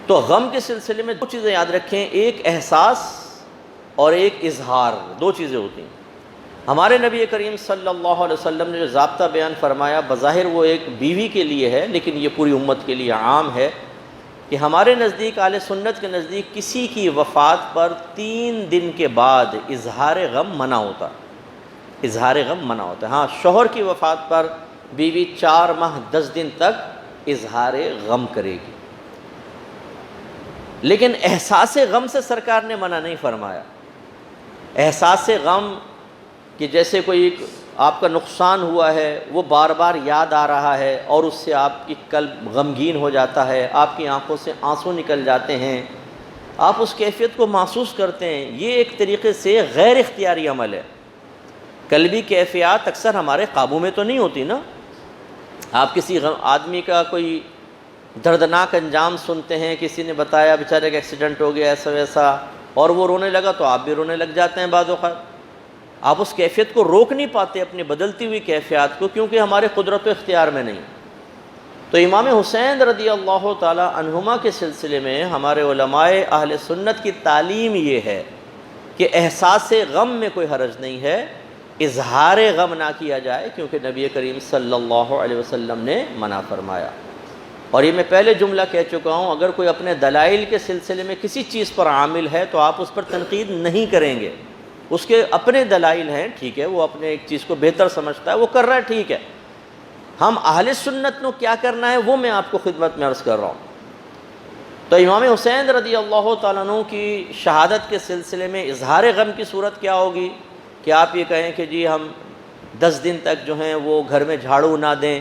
تو غم کے سلسلے میں دو چیزیں یاد رکھیں، ایک احساس اور ایک اظہار، دو چیزیں ہوتی ہیں۔ ہمارے نبی کریم صلی اللہ علیہ وسلم نے جو ضابطہ بیان فرمایا، بظاہر وہ ایک بیوی کے لیے ہے، لیکن یہ پوری امت کے لیے عام ہے کہ ہمارے نزدیک، اہل سنت کے نزدیک، کسی کی وفات پر 3 دن کے بعد اظہار غم منع ہوتا، اظہار غم منع ہوتا ہے۔ ہاں، شوہر کی وفات پر بیوی 4 ماہ 10 دن تک اظہار غم کرے گی، لیکن احساس غم سے سرکار نے منع نہیں فرمایا۔ احساس غم کہ جیسے کوئی آپ کا نقصان ہوا ہے، وہ بار بار یاد آ رہا ہے اور اس سے آپ کی قلب غمگین ہو جاتا ہے، آپ کی آنکھوں سے آنسو نکل جاتے ہیں، آپ اس کیفیت کو محسوس کرتے ہیں، یہ ایک طریقے سے غیر اختیاری عمل ہے۔ قلبی کیفیات اکثر ہمارے قابو میں تو نہیں ہوتی نا۔ آپ کسی آدمی کا کوئی دردناک انجام سنتے ہیں، کسی نے بتایا بیچارے کا ایکسیڈنٹ ہو گیا ایسا ویسا، اور وہ رونے لگا تو آپ بھی رونے لگ جاتے ہیں بعض اوقات۔ آپ اس کیفیت کو روک نہیں پاتے، اپنی بدلتی ہوئی کیفیات کو، کیونکہ ہمارے قدرت و اختیار میں نہیں۔ تو امام حسین رضی اللہ تعالی عنہما کے سلسلے میں ہمارے علماء اہل سنت کی تعلیم یہ ہے کہ احساس غم میں کوئی حرج نہیں ہے، اظہار غم نہ کیا جائے، کیونکہ نبی کریم صلی اللہ علیہ وسلم نے منع فرمایا۔ اور یہ میں پہلے جملہ کہہ چکا ہوں، اگر کوئی اپنے دلائل کے سلسلے میں کسی چیز پر عامل ہے تو آپ اس پر تنقید نہیں کریں گے، اس کے اپنے دلائل ہیں، ٹھیک ہے، وہ اپنے ایک چیز کو بہتر سمجھتا ہے، وہ کر رہا ہے، ٹھیک ہے۔ ہم اہل سنت کو کیا کرنا ہے وہ میں آپ کو خدمت میں عرض کر رہا ہوں۔ تو امام حسین رضی اللہ تعالیٰ عنہ کی شہادت کے سلسلے میں اظہار غم کی صورت کیا ہوگی کہ آپ یہ کہیں کہ جی ہم 10 دن تک جو ہیں وہ گھر میں جھاڑو نہ دیں،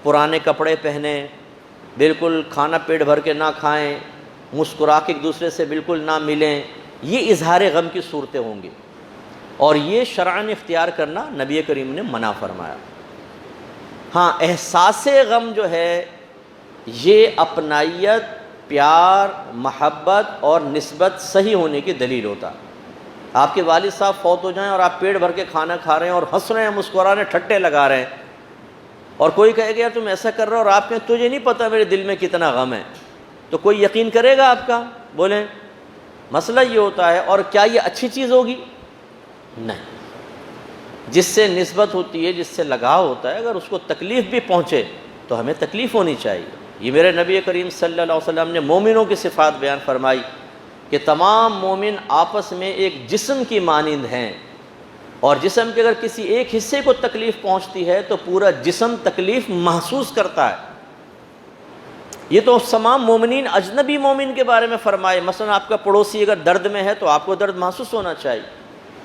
پرانے کپڑے پہنیں، بالکل کھانا پیٹ بھر کے نہ کھائیں، مسکرا کے ایک دوسرے سے بالکل نہ ملیں، یہ اظہار غم کی صورتیں ہوں گی، اور یہ شرعاً اختیار کرنا نبی کریم نے منع فرمایا۔ ہاں، احساس غم جو ہے یہ اپنائیت، پیار، محبت اور نسبت صحیح ہونے کی دلیل ہوتا ہے۔ آپ کے والد صاحب فوت ہو جائیں اور آپ پیٹ بھر کے کھانا کھا رہے ہیں اور ہنس رہے ہیں، مسکرا رہے ہیں، ٹھٹے لگا رہے ہیں، اور کوئی کہے گا یار تم ایسا کر رہے ہو اور آپ کہیں تجھے نہیں پتہ میرے دل میں کتنا غم ہے، تو کوئی یقین کرے گا آپ کا؟ بولیں۔ مسئلہ یہ ہوتا ہے، اور کیا یہ اچھی چیز ہوگی؟ نہیں۔ جس سے نسبت ہوتی ہے، جس سے لگاؤ ہوتا ہے، اگر اس کو تکلیف بھی پہنچے تو ہمیں تکلیف ہونی چاہیے۔ یہ میرے نبی کریم صلی اللہ علیہ وسلم نے مومنوں کی صفات بیان فرمائی کہ تمام مومن آپس میں ایک جسم کی مانند ہیں، اور جسم کے اگر کسی ایک حصے کو تکلیف پہنچتی ہے تو پورا جسم تکلیف محسوس کرتا ہے۔ یہ تو تمام مومنین، اجنبی مومن کے بارے میں فرمائے۔ مثلا آپ کا پڑوسی اگر درد میں ہے تو آپ کو درد محسوس ہونا چاہیے۔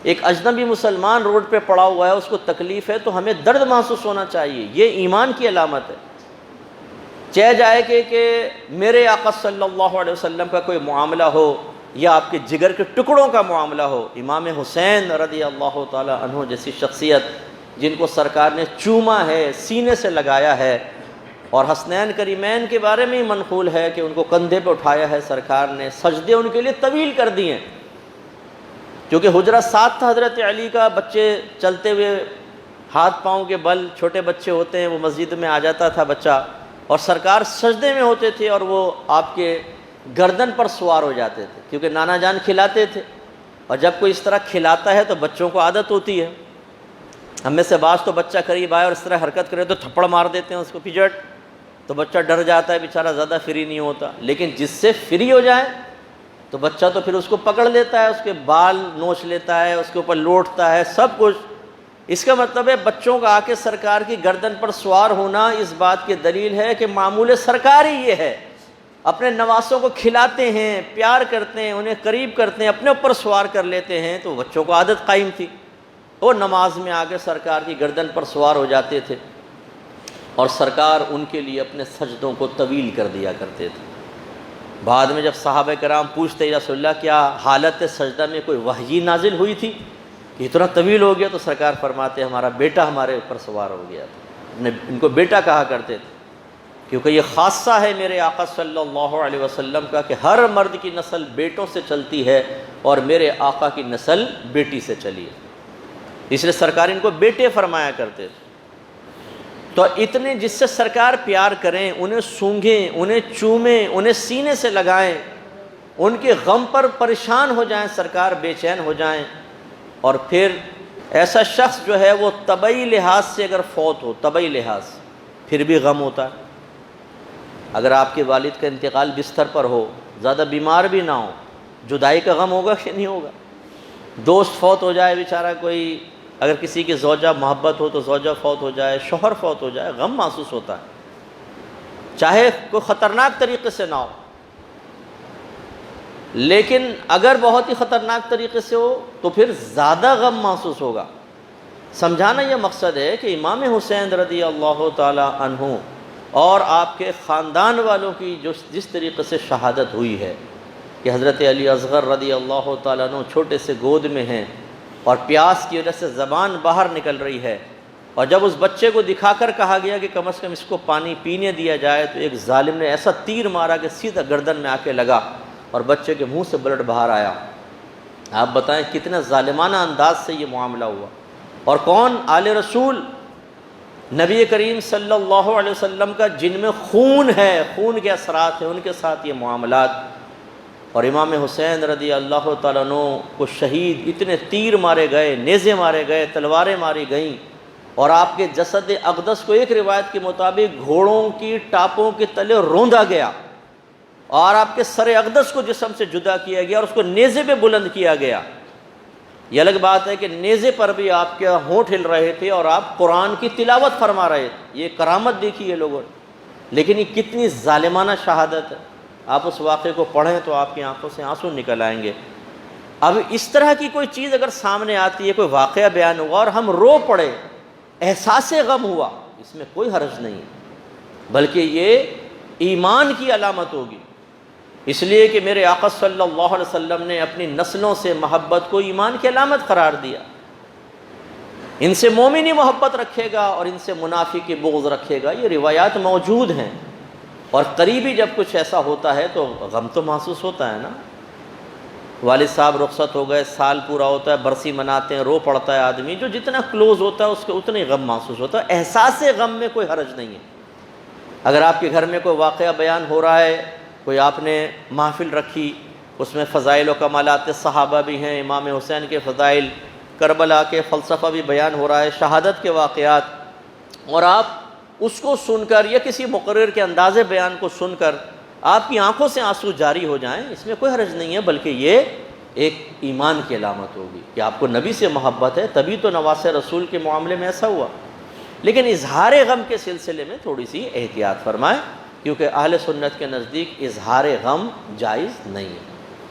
ایک اجنبی مسلمان روڈ پہ پڑا ہوا ہے، اس کو تکلیف ہے تو ہمیں درد محسوس ہونا چاہیے، یہ ایمان کی علامت ہے۔ چاہے جائے کہ میرے آقا صلی اللہ علیہ وسلم کا کوئی معاملہ ہو یا آپ کے جگر کے ٹکڑوں کا معاملہ ہو، امام حسین رضی اللہ تعالی عنہ جیسی شخصیت جن کو سرکار نے چوما ہے، سینے سے لگایا ہے، اور حسنین کریمین کے بارے میں ہی منقول ہے کہ ان کو کندھے پہ اٹھایا ہے سرکار نے، سجدے ان کے لیے طویل کر دیے ہیں، کیونکہ حجرہ 7 تھا حضرت علی کا، بچے چلتے ہوئے ہاتھ پاؤں کے بل، چھوٹے بچے ہوتے ہیں، وہ مسجد میں آ جاتا تھا بچہ، اور سرکار سجدے میں ہوتے تھے اور وہ آپ کے گردن پر سوار ہو جاتے تھے، کیونکہ نانا جان کھلاتے تھے، اور جب کوئی اس طرح کھلاتا ہے تو بچوں کو عادت ہوتی ہے۔ ہم میں سے بعض تو بچہ قریب آئے اور اس طرح حرکت کرے تو تھپڑ مار دیتے ہیں اس کو، پجٹ، تو بچہ ڈر جاتا ہے، بیچارہ زیادہ فری نہیں ہوتا۔ لیکن جس سے فری ہو جائے تو بچہ تو پھر اس کو پکڑ لیتا ہے، اس کے بال نوچ لیتا ہے، اس کے اوپر لوٹتا ہے، سب کچھ۔ اس کا مطلب ہے بچوں کا آ کے سرکار کی گردن پر سوار ہونا اس بات کی دلیل ہے کہ معمول سرکار ہی یہ ہے، اپنے نواسوں کو کھلاتے ہیں، پیار کرتے ہیں، انہیں قریب کرتے ہیں، اپنے اوپر سوار کر لیتے ہیں، تو بچوں کو عادت قائم تھی، وہ نماز میں آ کے سرکار کی گردن پر سوار ہو جاتے تھے، اور سرکار ان کے لیے اپنے سجدوں کو طویل کر دیا کرتے تھے۔ بعد میں جب صحابہ کرام پوچھتے یا رسول اللہ کیا حالت سجدہ میں کوئی وحی نازل ہوئی تھی کہ اتنا طویل ہو گیا، تو سرکار فرماتے ہمارا بیٹا ہمارے اوپر سوار ہو گیا تھا۔ ان کو بیٹا کہا کرتے تھے، کیونکہ یہ خاصہ ہے میرے آقا صلی اللہ علیہ وسلم کا کہ ہر مرد کی نسل بیٹوں سے چلتی ہے، اور میرے آقا کی نسل بیٹی سے چلی ہے، اس لیے سرکار ان کو بیٹے فرمایا کرتے تھے۔ تو اتنے جس سے سرکار پیار کریں، انہیں سونگھیں، انہیں چومیں، انہیں سینے سے لگائیں، ان کے غم پر پریشان ہو جائیں، سرکار بے چین ہو جائیں. اور پھر ایسا شخص جو ہے وہ طبعی لحاظ سے اگر فوت ہو، طبعی لحاظ، پھر بھی غم ہوتا ہے. اگر آپ کے والد کا انتقال بستر پر ہو، زیادہ بیمار بھی نہ ہو، جدائی کا غم ہوگا کہ نہیں ہوگا؟ دوست فوت ہو جائے بیچارہ کوئی، اگر کسی کی زوجہ محبت ہو تو زوجہ فوت ہو جائے، شوہر فوت ہو جائے، غم محسوس ہوتا ہے، چاہے کوئی خطرناک طریقے سے نہ ہو. لیکن اگر بہت ہی خطرناک طریقے سے ہو تو پھر زیادہ غم محسوس ہوگا. سمجھانا یہ مقصد ہے کہ امام حسین رضی اللہ تعالی عنہ اور آپ کے خاندان والوں کی جس طریقے سے شہادت ہوئی ہے کہ حضرت علی اصغر رضی اللہ تعالیٰ عنہ چھوٹے سے گود میں ہیں اور پیاس کی وجہ سے زبان باہر نکل رہی ہے، اور جب اس بچے کو دکھا کر کہا گیا کہ کم از کم اس کو پانی پینے دیا جائے تو ایک ظالم نے ایسا تیر مارا کہ سیدھا گردن میں آ کے لگا اور بچے کے منہ سے بلڈ باہر آیا. آپ بتائیں کتنا ظالمانہ انداز سے یہ معاملہ ہوا. اور کون؟ آل رسول نبی کریم صلی اللہ علیہ وسلم کا، جن میں خون ہے، خون کے اثرات ہیں، ان کے ساتھ یہ معاملات. اور امام حسین رضی اللہ تعالیٰ عنہ کو شہید، اتنے تیر مارے گئے، نیزے مارے گئے، تلواریں ماری گئیں، اور آپ کے جسد اقدس کو ایک روایت کے مطابق گھوڑوں کی ٹاپوں کے تلے روندا گیا، اور آپ کے سر اقدس کو جسم سے جدا کیا گیا اور اس کو نیزے پہ بلند کیا گیا. یہ الگ بات ہے کہ نیزے پر بھی آپ کے ہونٹ ہل رہے تھے اور آپ قرآن کی تلاوت فرما رہے تھے. یہ کرامت دیکھی ہے لوگوں نے. لیکن یہ کتنی ظالمانہ شہادت ہے. آپ اس واقعے کو پڑھیں تو آپ کی آنکھوں سے آنسو نکل آئیں گے. اب اس طرح کی کوئی چیز اگر سامنے آتی ہے، کوئی واقعہ بیان ہوا اور ہم رو پڑے، احساس غم ہوا، اس میں کوئی حرج نہیں، بلکہ یہ ایمان کی علامت ہوگی. اس لیے کہ میرے آقا صلی اللہ علیہ وسلم نے اپنی نسلوں سے محبت کو ایمان کی علامت قرار دیا. ان سے مومنی محبت رکھے گا اور ان سے منافقی بغض رکھے گا. یہ روایات موجود ہیں. اور قریبی جب کچھ ایسا ہوتا ہے تو غم تو محسوس ہوتا ہے نا. والد صاحب رخصت ہو گئے، سال پورا ہوتا ہے، برسی مناتے ہیں، رو پڑتا ہے آدمی. جو جتنا کلوز ہوتا ہے اس کے اتنے غم محسوس ہوتا ہے. احساس غم میں کوئی حرج نہیں ہے. اگر آپ کے گھر میں کوئی واقعہ بیان ہو رہا ہے، کوئی آپ نے محفل رکھی، اس میں فضائل و کمالات صحابہ بھی ہیں، امام حسین کے فضائل، کربلا کے فلسفہ بھی بیان ہو رہا ہے، شہادت کے واقعات، اور آپ اس کو سن کر یا کسی مقرر کے انداز بیان کو سن کر آپ کی آنکھوں سے آنسو جاری ہو جائیں، اس میں کوئی حرج نہیں ہے، بلکہ یہ ایک ایمان کی علامت ہوگی کہ آپ کو نبی سے محبت ہے. تبھی تو نواس رسول کے معاملے میں ایسا ہوا. لیکن اظہار غم کے سلسلے میں تھوڑی سی احتیاط فرمائیں، کیونکہ اہل سنت کے نزدیک اظہار غم جائز نہیں ہے.